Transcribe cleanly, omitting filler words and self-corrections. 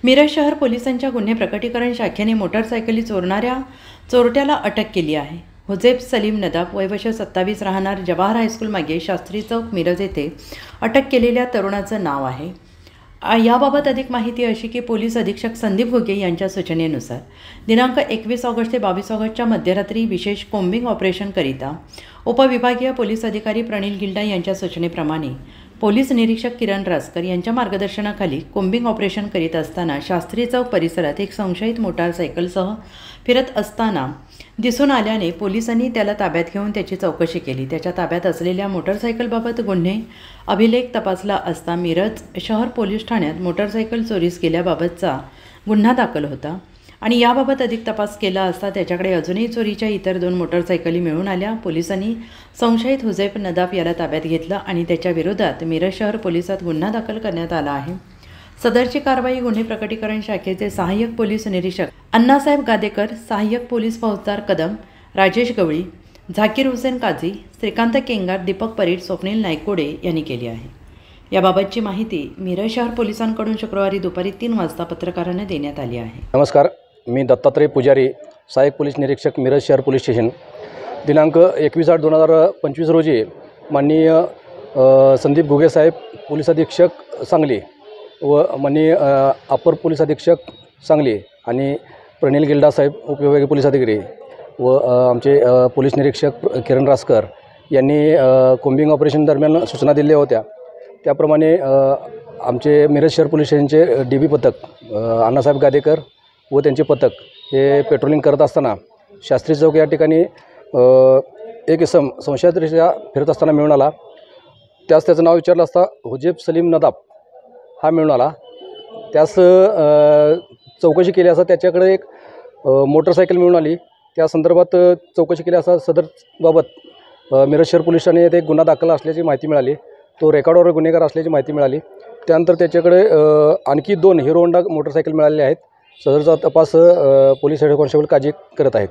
मिरज शहर पोलिसांच्या गुन्हे प्रकटीकरण शाखेने मोटारसायकली चोरणाऱ्या चोरट्याला अटक केली आहे। हुजेब सलीम नदाब वय वर्ष 27 राहणार जवाहर हायस्कूल मागे शास्त्री चौक मिरज येथे अटक केलेल्या तरुणाचं नाव आहे। याबाबत अधिक माहिती अशी की पोलीस अधीक्षक संदीप घुगे यांच्या सूचनेनुसार दिनांक 21 ऑगस्ट ते 22 ऑगस्टच्या मध्यरात्री विशेष कोम्बिंग ऑपरेशन करिता उपविभागीय पोलीस अधिकारी प्रणिल गिल्डा यांच्या सूचनेप्रमाणे पोलीस निरीक्षक किरण रासकर यांच्या मार्गदर्शनाखाली कोम्बिंग ऑपरेशन करीत असताना शास्त्री चौक परिसरात एक संशयित मोटारसायकलसह फिरत असताना दिसून आल्याने पोलिसांनी त्याला ताब्यात घेऊन त्याची चौकशी केली। त्याच्या ताब्यात असलेल्या मोटारसायकलबाबत गुन्हे अभिलेख तपासला असता मिरज शहर पोलीस ठाण्यात मोटारसायकल चोरीस गेल्याबाबतचा गुन्हा दाखल होता आणि याबाबत अधिक तपास केला असता त्याच्याकडे अजूनही चोरीच्या इतर 2 मोटारसायकली मिळून आल्या। पोलिसांनी संशयित हुजेब नदाब याला ताब्यात घेतलं आणि त्याच्या विरोधात मिरज शहर पोलिसात गुन्हा दाखल करण्यात आला आहे। सदरची कारवाई गुन्हे प्रकटीकरण शाखेचे सहाय्यक पोलीस निरीक्षक अण्णासाहेब गादेकर, सहाय्यक पोलीस फौजदार कदम, राजेश गवळी, झाकीर हुसेन काझी, श्रीकांत केंगार, दीपक परीट, स्वप्नील नायकोडे यांनी केली आहे। याबाबतची माहिती मिरज शहर पोलिसांकडून शुक्रवारी दुपारी 3 वाजता पत्रकारांना देण्यात आली आहे। नमस्कार, मी दत्तात्रय पुजारी, सहाय्यक पोलीस निरीक्षक मिरज शहर पोलीस स्टेशन। दिनांक 21/8/2025 रोजी माननीय संदीप घुगे साहेब पोलीस अधीक्षक सांगली व माननीय अपर पोलीस अधीक्षक सांगली आणि प्रणिल गिल्डा साहेब उपविभागीय पोलीस अधिकारी व आमचे पोलीस निरीक्षक किरण रासकर यांनी कोम्बिंग ऑपरेशन दरम्यान सूचना दिल्या होत्या। त्याप्रमाणे आमचे मिरज शहर पोलीस स्टेशनचे DB पथक अण्णासाहेब गादेकर व त्यांचे पथक हे पेट्रोलिंग करत असताना शास्त्री चौक या ठिकाणी एक इसम संशयितरित्या फिरत असताना मिळून आला। त्याचं नाव विचारलं असता हुजेब सलीम नदाब हा मिळून आला। त्यास चौकशी केली असता त्याच्याकडे एक मोटरसायकल मिळून आली। त्या संदर्भात चौकशी केली असता सदरबाबत मिरज शहर पोलीस ठाणे येथे गुन्हा दाखल असल्याची माहिती मिळाली। तो रेकॉर्डवर गुन्हेगार असल्याची माहिती मिळाली। त्यानंतर त्याच्याकडे आणखी 2 हिरो होंडा मोटरसायकल मिळालेले आहेत। सदरचा तपास पोलीस हेड कॉन्स्टेबल काझी करत आहेत।